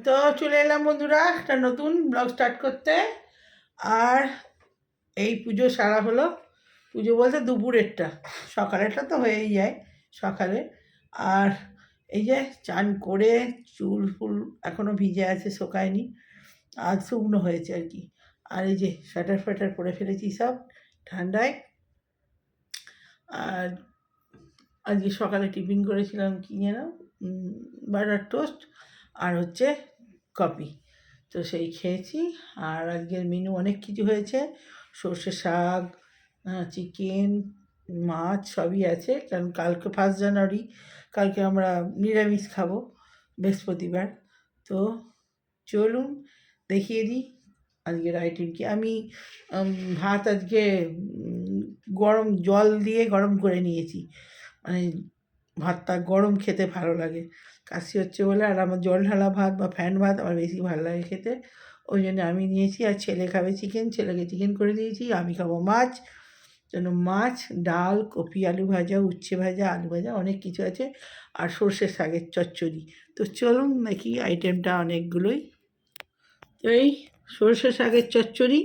তো চলে এলাম বন্ধুরা একটা নতুন ব্লগ স্টার্ট করতে। আর এই পুজো সারা হলো, পুজো বলতে দুপুরেরটা, সকালেরটা তো হয়েই যায় সকালে। আর এই যে চান করে চুল ফুল এখনও ভিজে আছে, শোকায়নি, আর শুকনো হয়েছে আর কি। আর এই যে সোয়েটার ফোয়েটার পরে ফেলেছি সব ঠান্ডায়। আর আজকে সকালে টিফিন করেছিলাম কি যেন, বাটার টোস্ট আর হচ্ছে কফি, তো সেই খেয়েছি। আর আজকের মেনু অনেক কিছু হয়েছে, সর্ষে শাক, চিকেন, মাছ সবই আছে, কারণ কালকে 1 জানুয়ারি, কালকে আমরা নিরামিষ খাবো, বৃহস্পতিবার। তো চলুন দেখিয়ে দিই আজকের আইটেম কি। আমি ভাত আজকে গরম জল দিয়ে গরম করে নিয়েছি, মানে ভাতটা গরম খেতে ভালো লাগে, কাশি হচ্ছে বলে। আর আমার জল ঢালা ভাত বা ফ্যান ভাত আমার বেশি ভালো লাগে খেতে, ওই জন্য আমি নিয়েছি। আর ছেলে খাবে চিকেন, ছেলেকে চিকেন করে দিয়েছি। আমি খাবো মাছ, জন্য মাছ, ডাল, কপি আলু ভাজা, উচ্ছে ভাজা, আলু ভাজা, অনেক কিছু আছে। আর সর্ষে শাকের চচ্চড়ি। তো চলুন দেখি আইটেমটা অনেকগুলোই। তো এই সর্ষে শাকের চচ্চড়ি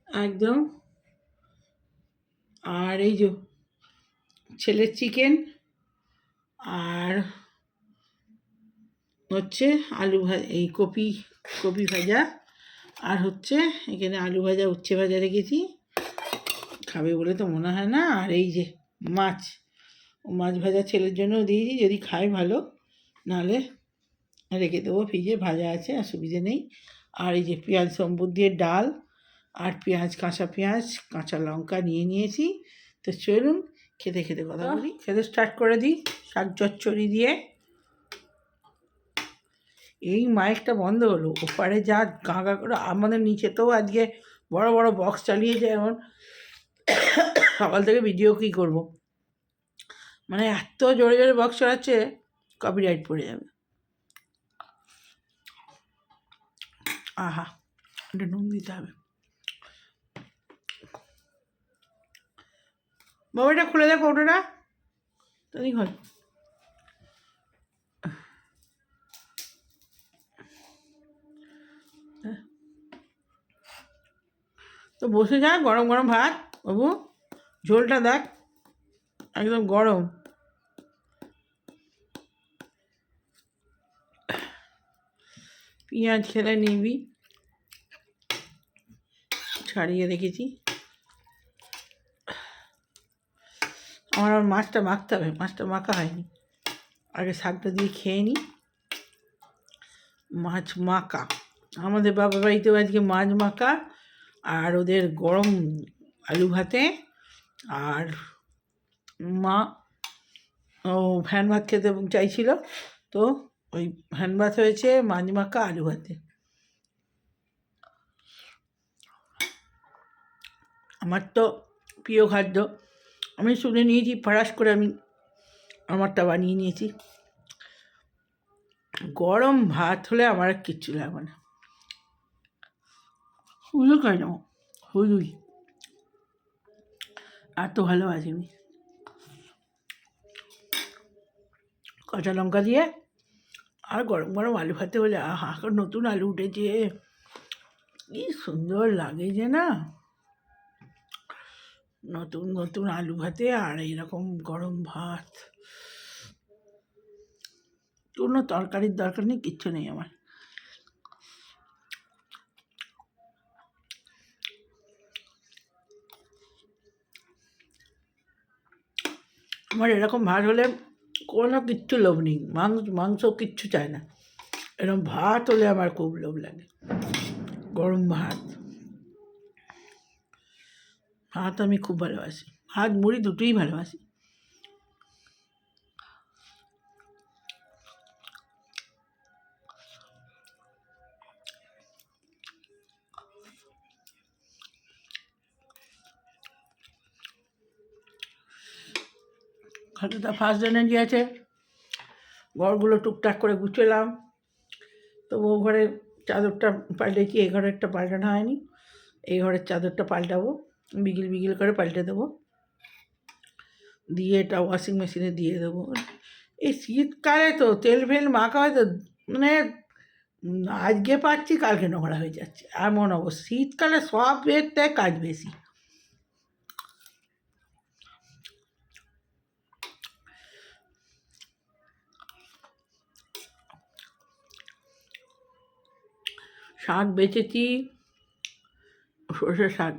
একদম, আর এই যে ছেলের চিকেন, আর হচ্ছে আলু ভাজা, এই কপি কপি ভাজা, আর হচ্ছে এখানে আলু ভাজা, উচ্ছে ভাজা রেখেছি, খাবে বলে তো মনে হয় না। আর এই যে মাছ, মাছ ভাজা ছেলের জন্যও দিয়েছি, যদি খায় ভালো, নাহলে রেখে দেবো ফ্রিজে, ভাজা আছে, অসুবিধে নেই। আর এই যে পেঁয়াজ সম্বর দিয়ে ডাল, আর পেঁয়াজ, কাঁচা পেঁয়াজ, কাঁচা লঙ্কা নিয়ে নিয়েছি। তো চলুন খেতে খেতে কথা বলি, খেতে স্টার্ট করে দিই শাক চচ্চড়ি দিয়ে। এই মাইকটা বন্ধ হলো, ওপারে যা গাঁগা করে, আমাদের নিচেতেও আজকে বড় বড় বক্স চালিয়েছে। এখন সকাল থেকে ভিডিও কী করব, মানে এত জোরে জোরে বক্স চালাচ্ছে, কপিরাইট পড়ে যাবে। আহা, এটা নুন দিতে হবে। বাবাটা খুলে দেয় কৌটোটা, তাই হয়। তো বসে যা, গরম গরম ভাত বাবু, ঝোলটা দেখ একদম গরম। পেঁয়াজ খেলে নিবি, ছাড়িয়ে রেখেছি। আমার মাছটা মাখতে হবে, মাছটা মাখা হয়নি, আগে শাকটা দিয়ে খেয়ে নিই। মাছ মাখা, আমাদের বাবা বাড়িতেও আজকে মাছ মাখা, আর ওদের গরম আলু ভাতে, আর মা ও ফ্যান ভাত খেতে চাইছিল, তো ওই ফ্যান ভাত হয়েছে, মাছ মাখা, আলু ভাতে। আমার তো প্রিয় খাদ্য, আমি শুনে নিয়েছি, ফরাস করে আমি আমারটা বানিয়ে নিয়েছি। গরম ভাত হলে আমার আর কিচ্ছু লাগবে না, হুজু কেন হুজুই এত ভালোবাসি আমি। কাঁচা লঙ্কা দিয়ে আর গরম গরম আলু ভাতে হলে, আহা, নতুন আলু উঠেছে, কি সুন্দর লাগে যে না, নতুন নতুন আলু ভাতে আর এইরকম গরম ভাত, কোনো তরকারির দরকার নেই, কিচ্ছু নেই আমার। আমার এরকম ভাত হলে কোনো কিচ্ছু লোভ নেই, মাংস কিচ্ছু চায় না, এরকম ভাত হলে আমার খুব লোভ লাগে, গরম ভাত। ভাত আমি খুব ভালোবাসি, ভাত মুড়ি দুটোই ভালোবাসি। খাতাটা 1 জানুয়ারি আছে, ঘরগুলো টুকটাক করে গুছলাম, তো ও ঘরে চাদরটা পাল্টেছি, এই ঘরেরটা পাল্টানো হয়নি, এই ঘরের চাদরটা পাল্টাবো, বিকেল বিকেল করে পাল্টে দেবো, দিয়ে এটা ওয়াশিং মেশিনে দিয়ে দেবো। এই শীতকালে তো তেল ফেল মাখা হয় তো, মানে আজকে পাচ্ছি কালকে নোংরা হয়ে যাচ্ছে এমন অবস্থা। শীতকালে সব এরটায় কাজ বেশি। শাক বেচেছি, সর্ষে শাক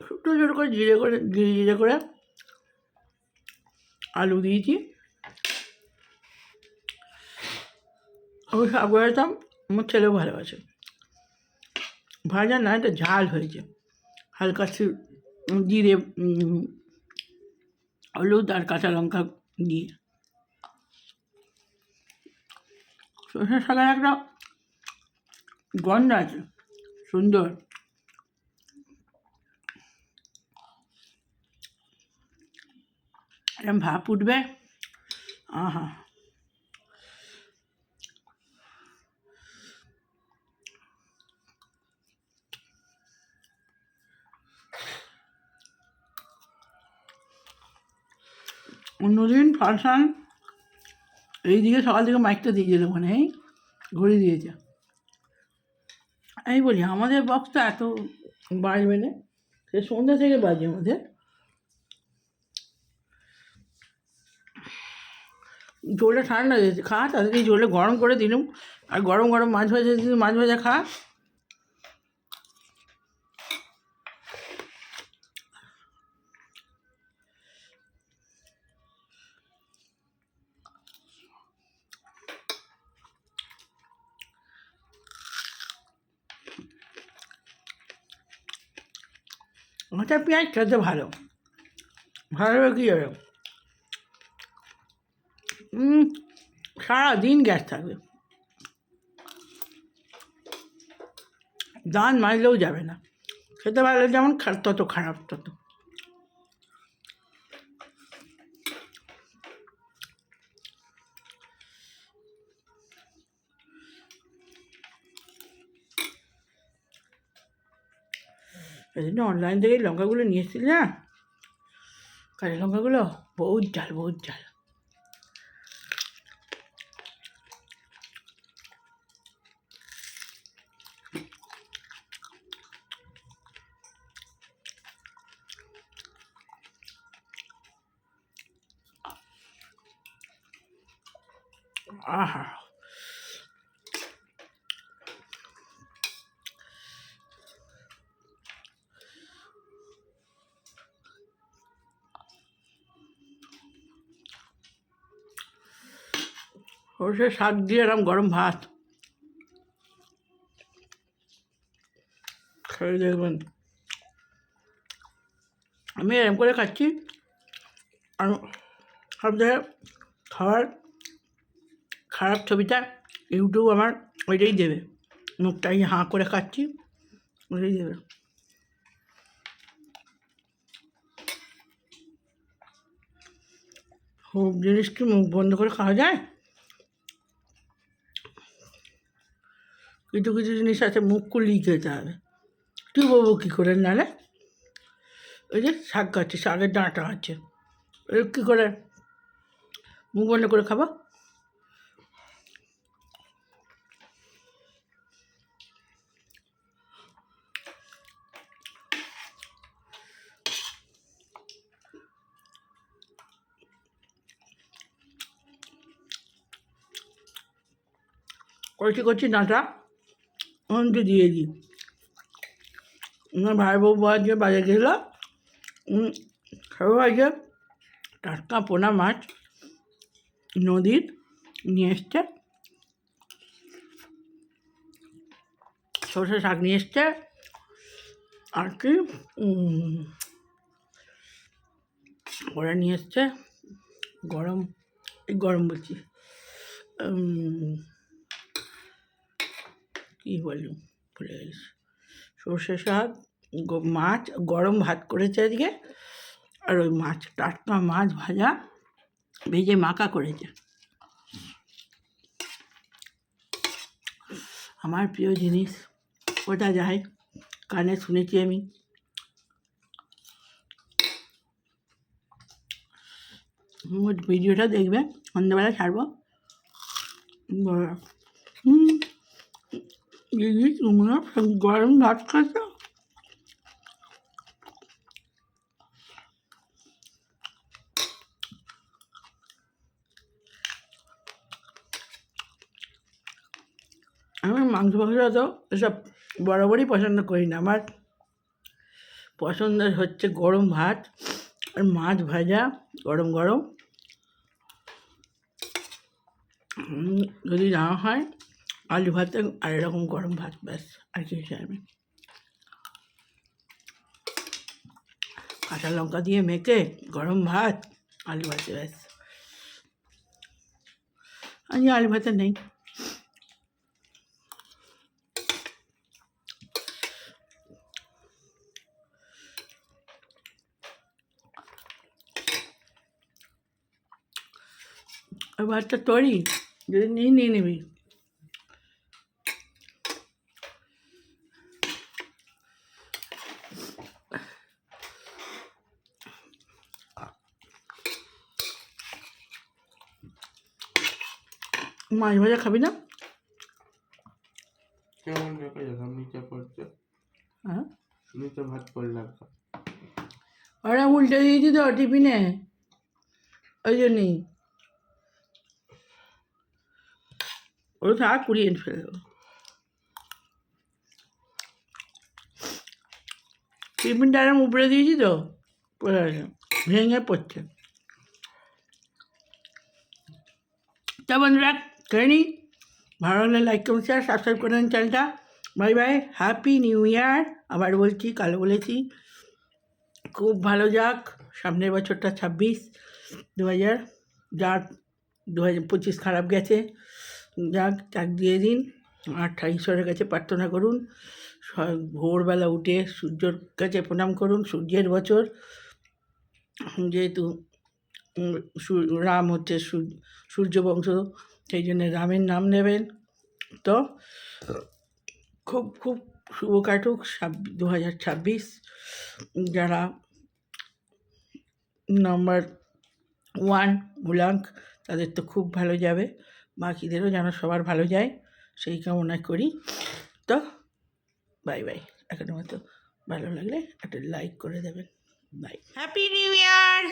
ছোটো ছোটো করে জিরে করে আলু দিয়েছি। আমি শাক ভাজাতাম, আমার ছেলেও ভালোবাসে। ভাজা না, এটা ঝাল হয়েছে হালকা জিরে, হলুদ আর কাঁচা লঙ্কা দিয়ে। সর্ষে শাকের একটা গন্ধ আছে সুন্দর। এরকম ভাপ উঠবে, আহা। অন্যদিন ফাংশান এইদিকে সকাল থেকে মাইকটা দিয়ে যেত, মানে এই ঘুরে দিয়েছে। আমি বলি আমাদের বক্সটা এত বাজবে না, সে সন্ধ্যা থেকে বাজে আমাদের। জলটা ঠান্ডা দিয়েছে, খা, তাদেরকে জলে গরম করে দিলাম। আর গরম গরম মাছ ভাজা দিলাম, মাছ ভাজা খা। কাঁচা পেঁয়াজ খেতে ভালো, ভালো কী যাবে, সারাদিন গ্যাস থাকবে, দাঁত মাজলেও যাবে না। খেতে ভালো যেমন তত খারাপ তত। এই জন্য অনলাইন থেকে লঙ্কাগুলো নিয়ে এসেছিলি না, কাঁচা লঙ্কাগুলো বহুত ঝাল, বহুত ঝাল। আহা, সর্ষে শাক দিয়ে এরকম গরম ভাত খেয়ে দেখবেন। আমি এরকম করে খাচ্ছি, আর সব জায়গায় খাওয়ার খারাপ ছবিটা ইউটিউব আমার ওইটাই দেবে, মুখটাই হাঁ করে খাচ্ছি ওইটাই দেবে। সব জিনিস কি মুখ বন্ধ করে খাওয়া যায়? কিছু কিছু জিনিস আছে মুখ খুললেই খেতে হবে। তুই বলবো কী করে, নাহলে ওই যে শাক খাচ্ছি, শাকের ডাঁটা আছে, ওই কী করে মুখ বন্ধ করে খাবো? কচি কচি ডাঁটা অন্তে দিয়ে দিই। আমার ভাই বউ আজকে বাজারে গেছিলো, সবাই আজকে টাটকা পোনা মাছ নদীর নিয়ে এসছে, সর্ষে শাক নিয়ে এসছে, আর কি ওরা নিয়ে এসছে গরম, গরম বলছি, কী বলি ভুলে গেছি, সর্ষে শাক, মাছ, গরম ভাত করেছে আজকে, আর ওই মাছ, টাটকা মাছ ভাজা ভেজে মাখা করেছে। আমার প্রিয় জিনিস, ওটা যাই কানে শুনেছি আমি। ভিডিওটা দেখবেন, সন্ধ্যেবেলা ছাড়বো। দিদি তোমরা গরম ভাত খাচ্ছ? আমি মাংস তো এসব বরাবরই পছন্দ করি না। আমার পছন্দের হচ্ছে গরম ভাত আর মাছ ভাজা গরম গরম। যদি না হয় আলু ভাতে আর এরকম গরম ভাত, ব্যাস। আর কি চাইবে? কাঁচা লঙ্কা দিয়ে মেখে গরম ভাত, আলু ভাতে, ব্যাস। আজকে আলু ভাতে নেই। ওই ভাতটা তোরই, যদি নিয়ে নিবি। মাছ ভাজা খাবি না? কেমন দেখা যাবে? নিচে পড়ছে, হ্যাঁ, নিচে ভাত পড়লাম। ওরা উল্টে দিয়েছি তো টিফিনে, ওই জন্যই। ও থাক, কুড়িয়ে ফেলে দেবো। টিফিনটা এরকম উপরে দিয়েছি তো পড়ে গেছে, ভেঙে পড়ছে। তা বন্ধুরা, খেয়ে নিই। ভালো লাগলে লাইক করুন, শেয়ার, সাবস্ক্রাইব করে নিন চ্যানেলটা। বাই বাই, হ্যাপি নিউ ইয়ার। আবার বলছি, কালো বলেছি। খুব ভালো যাক সামনের বছরটা, 2026, যার 2025 খারাপ গেছে, যাক চাক দিয়ে দিন। আর ঈশ্বরের কাছে প্রার্থনা করুন, ভোরবেলা উঠে সূর্যর কাছে প্রণাম করুন। সূর্যের বছর, যেহেতু রাম হচ্ছে সূর্যবংশ, সেই জন্য রামের নাম নেবেন। তো খুব খুব শুভ কাটুক 2026। যারা নাম্বার 1 মূলাঙ্ক, তাদের তো খুব ভালো যাবে, বাকিদেরও যেন সবার ভালো যায় সেই কামনা করি। তো বাই বাই। এখনের মতো ভালো লাগলে একটা লাইক করে দেবেন। বাই, হ্যাপি নিউ ইয়ার।